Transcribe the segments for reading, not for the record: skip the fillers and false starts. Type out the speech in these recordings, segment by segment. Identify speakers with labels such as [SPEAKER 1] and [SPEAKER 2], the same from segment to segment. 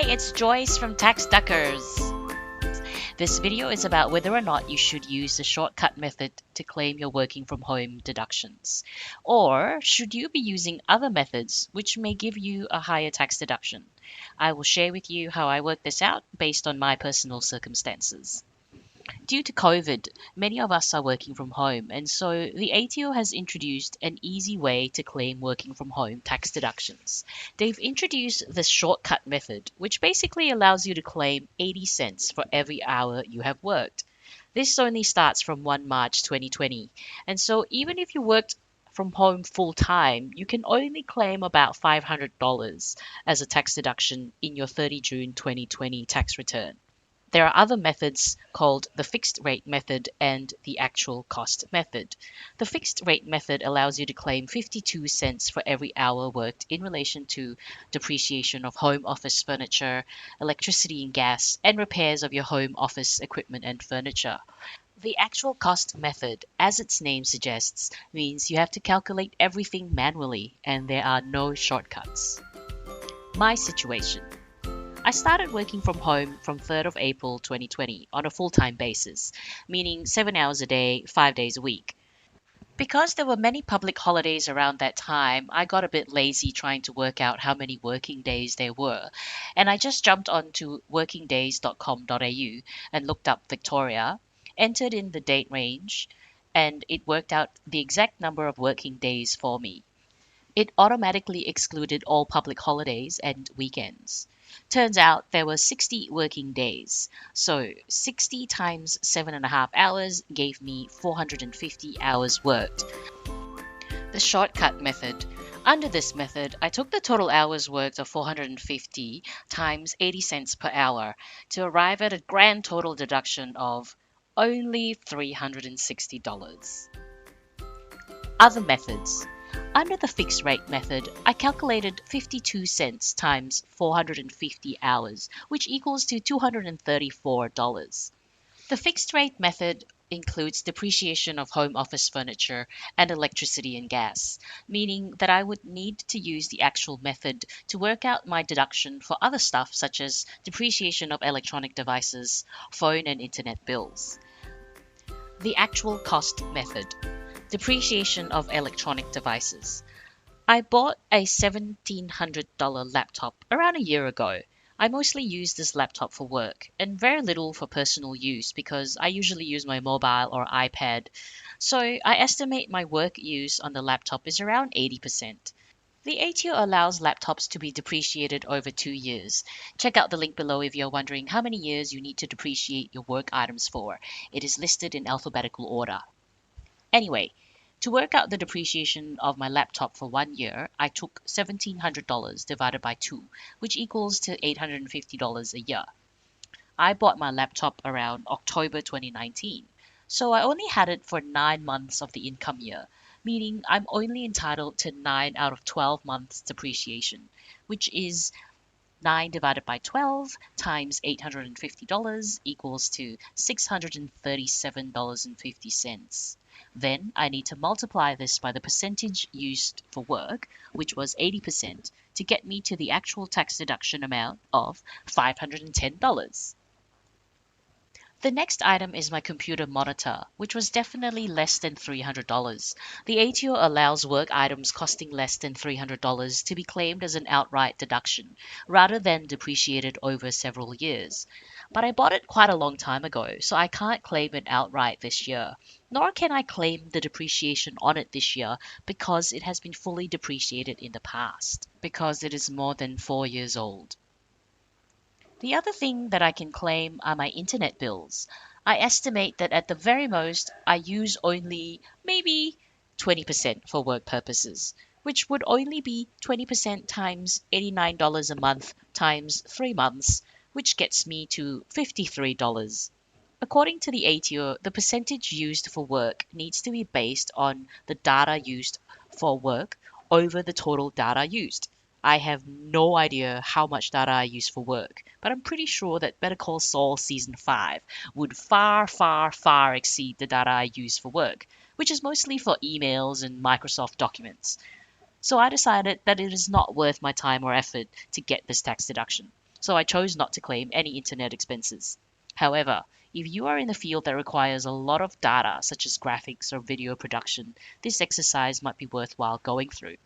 [SPEAKER 1] it's Joyce from Tax Duckers. This video is about whether or not you should use the shortcut method to claim your working from home deductions. Or should you be using other methods which may give you a higher tax deduction? I will share with you how I work this out based on my personal circumstances. Due to COVID, many of us are working from home, and so the ATO has introduced an easy way to claim working from home tax deductions. They've introduced the shortcut method, which basically allows you to claim 80 cents for every hour you have worked. This only starts from 1 March 2020, and so even if you worked from home full time, you can only claim about $500 as a tax deduction in your 30 June 2020 tax return. There are other methods called the fixed rate method and the actual cost method. The fixed rate method allows you to claim 52 cents for every hour worked in relation to depreciation of home office furniture, electricity and gas, and repairs of your home office equipment and furniture. The actual cost method, as its name suggests, means you have to calculate everything manually and there are no shortcuts. My situation. I started working from home from 3rd of April 2020 on a full-time basis, meaning 7 hours a day, 5 days a week. Because there were many public holidays around that time, I got a bit lazy trying to work out how many working days there were, and I just jumped onto workingdays.com.au and looked up Victoria, entered in the date range, and it worked out the exact number of working days for me. It automatically excluded all public holidays and weekends. Turns out there were 60 working days, so 60 times 7.5 hours gave me 450 hours worked. The shortcut method. Under this method, I took the total hours worked of 450 times 80 cents per hour to arrive at a grand total deduction of only $360. Other methods. Under the fixed rate method, I calculated 52 cents times 450 hours, which equals to $234. The fixed rate method includes depreciation of home office furniture and electricity and gas, meaning that I would need to use the actual method to work out my deduction for other stuff such as depreciation of electronic devices, phone and internet bills. The actual cost method. Depreciation of electronic devices. I bought a $1,700 laptop around a year ago. I mostly use this laptop for work and very little for personal use because I usually use my mobile or iPad. So I estimate my work use on the laptop is around 80%. The ATO allows laptops to be depreciated over 2 years. Check out the link below if you're wondering how many years you need to depreciate your work items for. It is listed in alphabetical order. Anyway, to work out the depreciation of my laptop for 1 year, I took $1,700 divided by 2, which equals to $850 a year. I bought my laptop around October 2019, so I only had it for 9 months of the income year, meaning I'm only entitled to 9 out of 12 months depreciation, which is 9 divided by 12 times $850 equals to $637.50. Then I need to multiply this by the percentage used for work, which was 80%, to get me to the actual tax deduction amount of $510. The next item is my computer monitor, which was definitely less than $300. The ATO allows work items costing less than $300 to be claimed as an outright deduction, rather than depreciated over several years. But I bought it quite a long time ago, so I can't claim it outright this year. Nor can I claim the depreciation on it this year because it has been fully depreciated in the past, because it is more than 4 years old. The other thing that I can claim are my internet bills. I estimate that at the very most, I use only maybe 20% for work purposes, which would only be 20% times $89 a month times 3 months, which gets me to $53. According to the ATO, the percentage used for work needs to be based on the data used for work over the total data used. I have no idea how much data I use for work, but I'm pretty sure that Better Call Saul Season 5 would far, far, far exceed the data I use for work, which is mostly for emails and Microsoft documents. So I decided that it is not worth my time or effort to get this tax deduction. so I chose not to claim any internet expenses. However, if you are in a field that requires a lot of data, such as graphics or video production, this exercise might be worthwhile going through.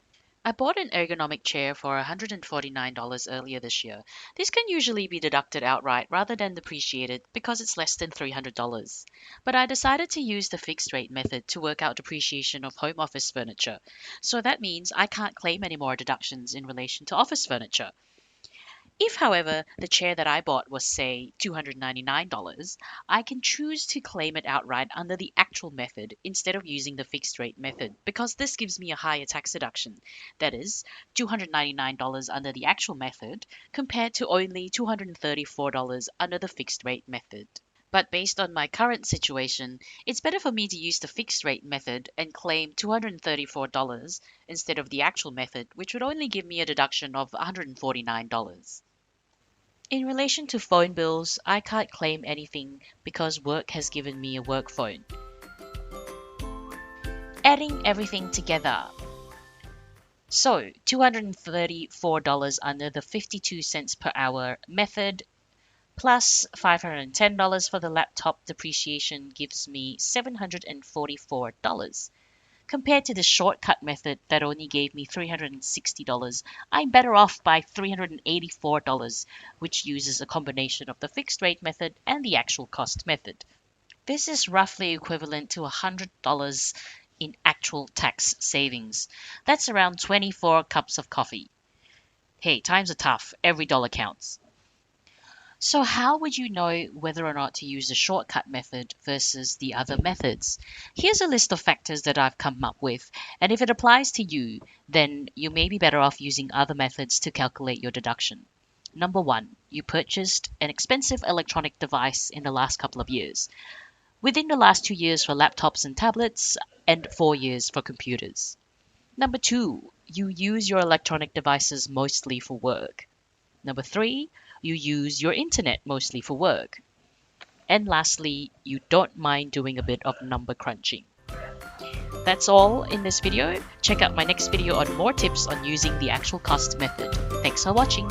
[SPEAKER 1] I bought an ergonomic chair for $149 earlier this year. This can usually be deducted outright rather than depreciated because it's less than $300. But I decided to use the fixed rate method to work out depreciation of home office furniture. So that means I can't claim any more deductions in relation to office furniture. If, however, the chair that I bought was, say, $299, I can choose to claim it outright under the actual method instead of using the fixed rate method because this gives me a higher tax deduction. That is, $299 under the actual method compared to only $234 under the fixed rate method. But based on my current situation, it's better for me to use the fixed rate method and claim $234 instead of the actual method, which would only give me a deduction of $149. In relation to phone bills, I can't claim anything because work has given me a work phone. Adding everything together. So, $234 under the 52 cents per hour method plus $510 for the laptop depreciation gives me $744. Compared to the shortcut method that only gave me $360, I'm better off by $384, which uses a combination of the fixed rate method and the actual cost method. This is roughly equivalent to $100 in actual tax savings. That's around 24 cups of coffee. Hey, times are tough. Every dollar counts. So how would you know whether or not to use the shortcut method versus the other methods? Here's a list of factors that I've come up with, and if it applies to you, then you may be better off using other methods to calculate your deduction. Number one, you purchased an expensive electronic device in the last couple of years. Within the last 2 years for laptops and tablets, and 4 years for computers. Number two, you use your electronic devices mostly for work. Number three, you use your internet mostly for work. And lastly, you don't mind doing a bit of number crunching. That's all in this video. Check out my next video on more tips on using the actual cost method. Thanks for watching.